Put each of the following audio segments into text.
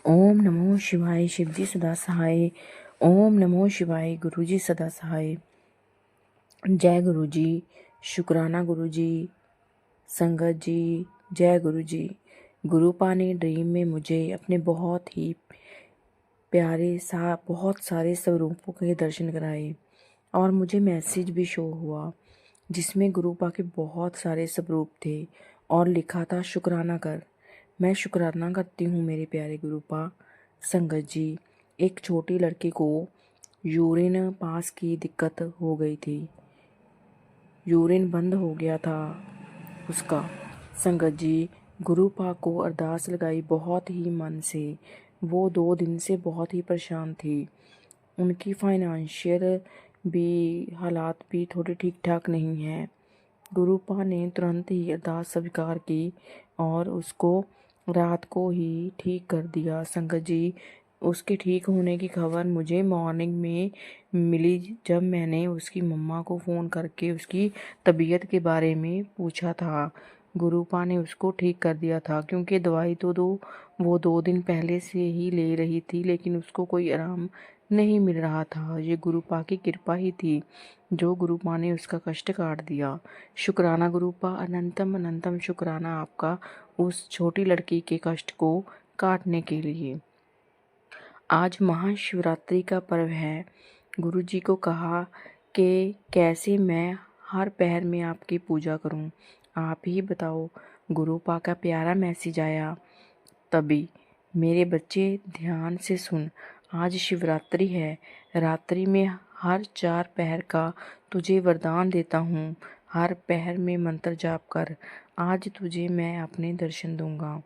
ओम नमो शिवाय। शिवजी सदा सहाय। ओम नमो शिवाय। गुरुजी सदा सहाय। जय गुरुजी। शुक्राना गुरुजी। संगत जी जय गुरुजी। गुरुपा ने ड्रीम में मुझे अपने बहुत ही प्यारे बहुत सारे स्वरूपों के दर्शन कराए और मुझे मैसेज भी शो हुआ जिसमें गुरुपा के बहुत सारे स्वरूप थे और लिखा था शुक्राना कर। मैं शुक्राना करती हूँ मेरे प्यारे गुरुपा। संगत जी, एक छोटी लड़की को यूरिन पास की दिक्कत हो गई थी। यूरिन बंद हो गया था उसका। संगत जी, गुरुपा को अरदास लगाई बहुत ही मन से। वो 2 दिन से बहुत ही परेशान थी। उनकी फाइनेंशियल भी हालात भी थोड़े ठीक ठाक नहीं हैं। गुरुपा ने तुरंत ही अरदास स्वीकार की और उसको रात को ही ठीक कर दिया। संगत जी, उसके ठीक होने की खबर मुझे मॉर्निंग में मिली जब मैंने उसकी मम्मा को फ़ोन करके उसकी तबीयत के बारे में पूछा था। गुरुपा ने उसको ठीक कर दिया था क्योंकि दवाई तो वो 2 दिन पहले से ही ले रही थी लेकिन उसको कोई आराम नहीं मिल रहा था। ये गुरुपा की कृपा ही थी जो गुरुपा ने उसका कष्ट काट दिया। शुक्राना गुरुपा, अनंतम अनंतम शुक्राना आपका उस छोटी लड़की के कष्ट को काटने के लिए। आज महाशिवरात्रि का पर्व है। गुरुजी को कहा कि कैसे मैं हर पहर में आपकी पूजा करूं, आप ही बताओ। गुरुपा का प्यारा मैसेज आया तभी। मेरे बच्चे ध्यान से सुन, आज शिवरात्रि है। रात्रि में हर 4 पहर का तुझे वरदान देता हूँ। हर पहर में मंत्र जाप कर। आज तुझे मैं अपने दर्शन दूंगा।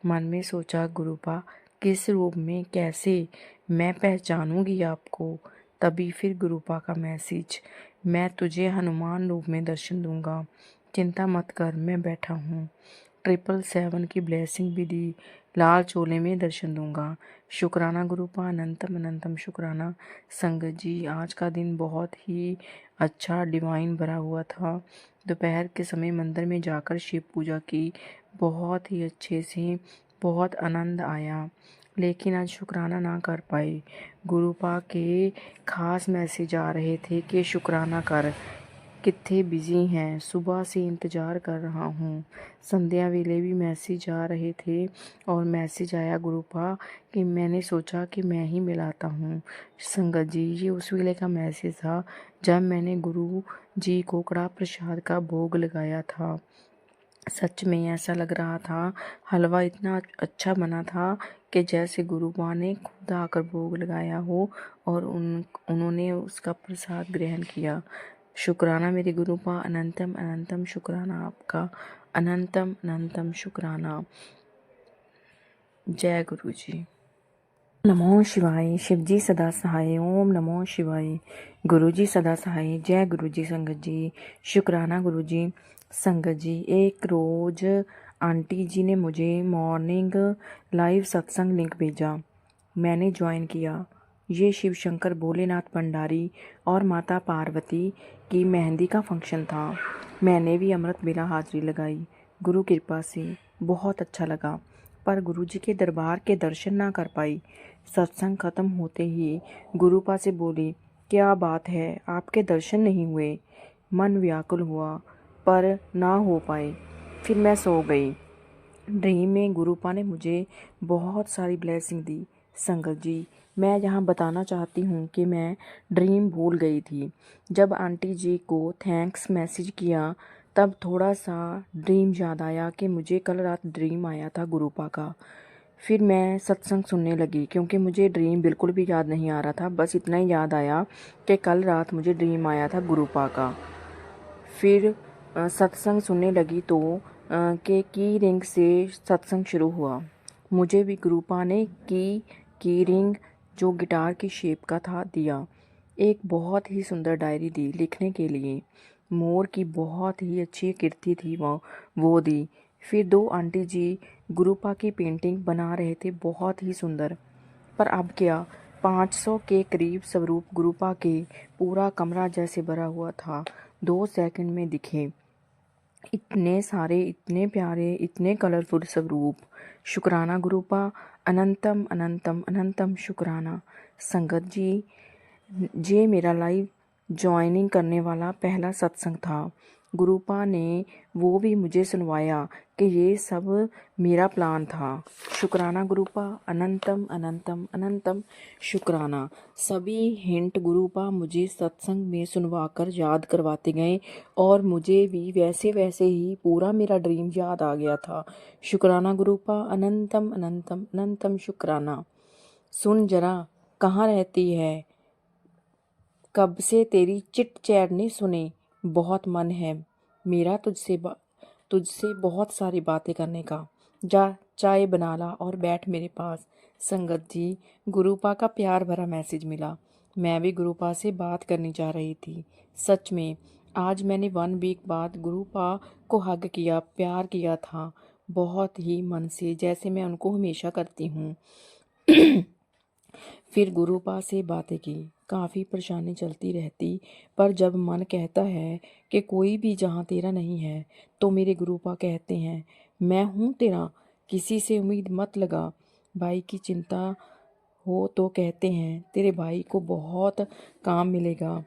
मन में सोचा, गुरुपा किस रूप में, कैसे मैं पहचानूंगी आपको। तभी फिर गुरुपा का मैसेज, मैं तुझे हनुमान रूप में दर्शन दूंगा। चिंता मत कर, मैं बैठा हूँ। 777 की ब्लेसिंग भी दी। लाल चोले में दर्शन दूंगा। शुक्राना गुरुपा, अनंतम अनंतम शुक्राना। संगत जी, आज का दिन बहुत ही अच्छा डिवाइन भरा हुआ था। दोपहर के समय मंदिर में जाकर शिव पूजा की, बहुत ही अच्छे से बहुत आनंद आया। लेकिन आज शुक्राना ना कर पाए। गुरुपा के खास मैसेज आ रहे थे कि शुक्राना कर। कितने बिजी हैं, सुबह से इंतज़ार कर रहा हूँ। संध्या वेले भी मैसेज आ रहे थे और मैसेज आया गुरुपा कि मैंने सोचा कि मैं ही मिलाता हूँ। संगत जी, ये उस वेले का मैसेज था जब मैंने गुरु जी को कड़ा प्रसाद का भोग लगाया था। सच में ऐसा लग रहा था, हलवा इतना अच्छा बना था कि जैसे गुरुपा ने खुद आकर भोग लगाया हो और उन्होंने उसका प्रसाद ग्रहण किया। शुक्राना मेरे गुरुपा, अनंतम अनंतम शुक्राना आपका। अनंतम अनंतम शुक्राना। जय गुरु जी। नमो शिवाय। शिवजी सदा सहाय। ओम नमो शिवाय। गुरुजी सदा सहाय। जय गुरुजी। संगत जी, शुक्राना गुरुजी। संगत जी, एक रोज आंटी जी ने मुझे मॉर्निंग लाइव सत्संग लिंक भेजा। मैंने ज्वाइन किया। ये शिव शंकर भोलेनाथ भंडारी और माता पार्वती की मेहंदी का फंक्शन था। मैंने भी अमृत बेला हाजिरी लगाई। गुरु कृपा से बहुत अच्छा लगा, पर गुरुजी के दरबार के दर्शन ना कर पाई। सत्संग खत्म होते ही गुरुपा से बोली, क्या बात है, आपके दर्शन नहीं हुए? मन व्याकुल हुआ पर ना हो पाए। फिर मैं सो गई। ड्रीम में गुरुपा ने मुझे बहुत सारी ब्लेसिंग दी। संगत जी, मैं यहाँ बताना चाहती हूँ कि मैं ड्रीम भूल गई थी। जब आंटी जी को थैंक्स मैसेज किया तब थोड़ा सा ड्रीम याद आया कि मुझे कल रात ड्रीम आया था गुरुपा का। फिर मैं सत्संग सुनने लगी क्योंकि मुझे ड्रीम बिल्कुल भी याद नहीं आ रहा था। बस इतना ही याद आया कि कल रात मुझे ड्रीम आया था गुरुपा का। फिर सत्संग सुनने लगी तो की रिंग से सत्संग शुरू हुआ। मुझे भी गुरुपा ने की रिंग जो गिटार की शेप का था दिया। एक बहुत ही सुंदर डायरी दी लिखने के लिए। मोर की बहुत ही अच्छी कृति थी वो दी। फिर 2 आंटी जी गुरुपा की पेंटिंग बना रहे थे, बहुत ही सुंदर। पर अब क्या, 500 के करीब स्वरूप गुरुपा के पूरा कमरा जैसे भरा हुआ था। 2 सेकंड में दिखे इतने सारे, इतने प्यारे, इतने कलरफुल स्वरूप। शुक्राना गुरुपा, अनंतम अनंतम अनंतम शुक्राना। संगत जी, ये मेरा लाइव ज्वाइनिंग करने वाला पहला सत्संग था। गुरुपा ने वो भी मुझे सुनवाया कि ये सब मेरा प्लान था। शुक्राना गुरुपा, अनंतम अनंतम अनंतम शुक्राना। सभी हिंट गुरुपा मुझे सत्संग में सुनवाकर याद करवाते गए और मुझे भी वैसे वैसे ही पूरा मेरा ड्रीम याद आ गया था। शुक्राना गुरुपा, अनंतम अनंतम अनंतम शुक्राना। सुन जरा, कहाँ रहती है? कब से तेरी चिट चैट नहीं सुनी। बहुत मन है मेरा तुझसे बहुत सारी बातें करने का। जा चाय बना ला और बैठ मेरे पास। संगत जी, गुरुपा का प्यार भरा मैसेज मिला। मैं भी गुरुपा से बात करनी चाह रही थी। सच में आज मैंने 1 वीक बाद गुरुपा को हग किया, प्यार किया था, बहुत ही मन से, जैसे मैं उनको हमेशा करती हूँ। फिर गुरुपा से बातें की। काफ़ी परेशानी चलती रहती, पर जब मन कहता है कि कोई भी जहाँ तेरा नहीं है, तो मेरे गुरुपा कहते हैं मैं हूँ तेरा, किसी से उम्मीद मत लगा। भाई की चिंता हो तो कहते हैं तेरे भाई को बहुत काम मिलेगा,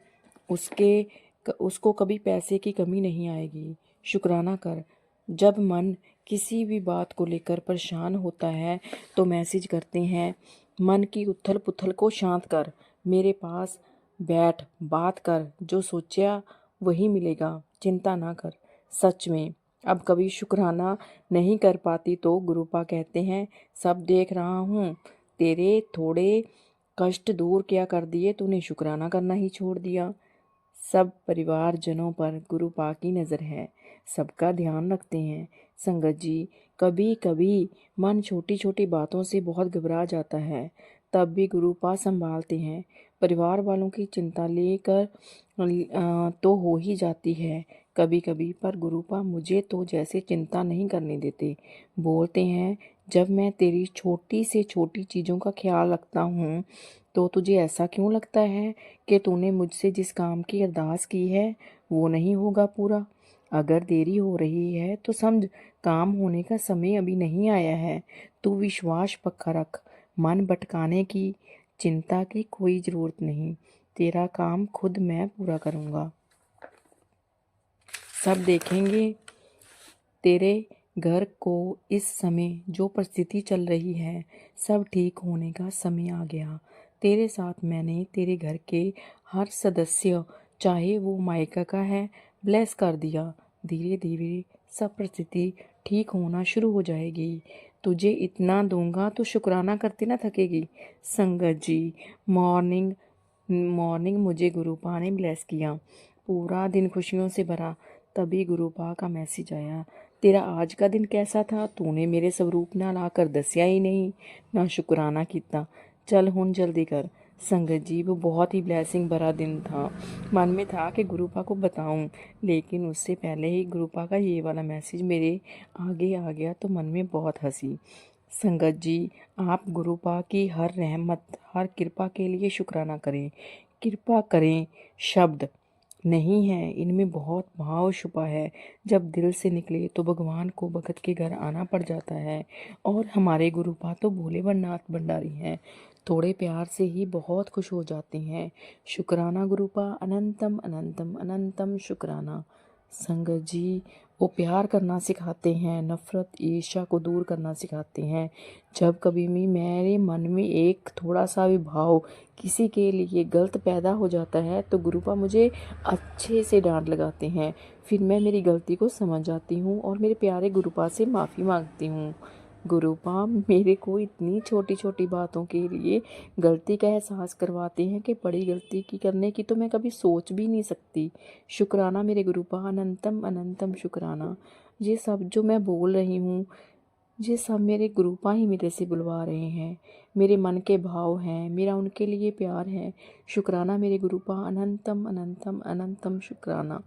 उसको कभी पैसे की कमी नहीं आएगी। शुक्राना कर। जब मन किसी भी बात को लेकर परेशान होता है तो मैसेज करते हैं, मन की उथल पुथल को शांत कर, मेरे पास बैठ, बात कर, जो सोचा वही मिलेगा, चिंता ना कर। सच में अब कभी शुक्राना नहीं कर पाती तो गुरुपा कहते हैं सब देख रहा हूँ, तेरे थोड़े कष्ट दूर क्या कर दिए, तूने शुक्राना करना ही छोड़ दिया। सब परिवारजनों पर गुरुपा की नज़र है, सबका ध्यान रखते हैं। संगत जी, कभी कभी मन छोटी छोटी बातों से बहुत घबरा जाता है, तब भी गुरुपा संभालते हैं। परिवार वालों की चिंता लेकर तो हो ही जाती है कभी कभी, पर गुरुपा मुझे तो जैसे चिंता नहीं करने देते। बोलते हैं जब मैं तेरी छोटी से छोटी चीज़ों का ख्याल रखता हूँ तो तुझे ऐसा क्यों लगता है कि तूने मुझसे जिस काम की अरदास की है वो नहीं होगा पूरा। अगर देरी हो रही है तो समझ काम होने का समय अभी नहीं आया है। तू विश्वास पक्का रख, मन भटकाने की चिंता की कोई ज़रूरत नहीं, तेरा काम खुद मैं पूरा करूँगा। सब देखेंगे तेरे घर को। इस समय जो परिस्थिति चल रही है सब ठीक होने का समय आ गया। तेरे साथ मैंने तेरे घर के हर सदस्य, चाहे वो मायका का है, ब्लेस कर दिया। धीरे धीरे सब परिस्थिति ठीक होना शुरू हो जाएगी। तुझे इतना दूंगा तो शुक्राना करते ना थकेगी। संगत जी, मॉर्निंग मॉर्निंग मुझे गुरुपा ने ब्लेस किया, पूरा दिन खुशियों से भरा। तभी गुरुपा का मैसेज आया, तेरा आज का दिन कैसा था? तूने मेरे स्वरूप नाल आकर दसिया ही नहीं, ना शुक्राना किया। चल हुण जल्दी कर। संगत जी, वो बहुत ही ब्लेसिंग भरा दिन था। मन में था कि गुरुपा को बताऊं, लेकिन उससे पहले ही गुरुपा का ये वाला मैसेज मेरे आगे आ गया तो मन में बहुत हंसी। संगत जी, आप गुरुपा की हर रहमत, हर कृपा के लिए शुक्राना करें। कृपा करें शब्द नहीं है, इनमें बहुत भाव छुपा है। जब दिल से निकले तो भगवान को भगत के घर आना पड़ जाता है। और हमारे गुरुपा तो भोले नाथ भंडारी हैं, थोड़े प्यार से ही बहुत खुश हो जाते हैं। शुक्राना गुरुपा, अनंतम अनंतम अनंतम शुक्राना। संगत जी, वो प्यार करना सिखाते हैं, नफ़रत ईर्ष्या को दूर करना सिखाते हैं। जब कभी भी मेरे मन में एक थोड़ा सा भी भाव किसी के लिए गलत पैदा हो जाता है तो गुरुपा मुझे अच्छे से डांट लगाते हैं। फिर मैं मेरी गलती को समझ जाती हूँ और मेरे प्यारे गुरुपा से माफ़ी मांगती हूँ। गुरुपा मेरे को इतनी छोटी छोटी बातों के लिए गलती का एहसास करवाते हैं कि बड़ी गलती की करने की तो मैं कभी सोच भी नहीं सकती। शुक्राना मेरे गुरुपा, अनंतम अनंतम शुक्राना। ये सब जो मैं बोल रही हूँ, ये सब मेरे गुरुपा ही मेरे से बुलवा रहे हैं। मेरे मन के भाव हैं, मेरा उनके लिए प्यार है। शुक्राना मेरे गुरुपा, अनंतम अनंतम अनंतम शुक्राना।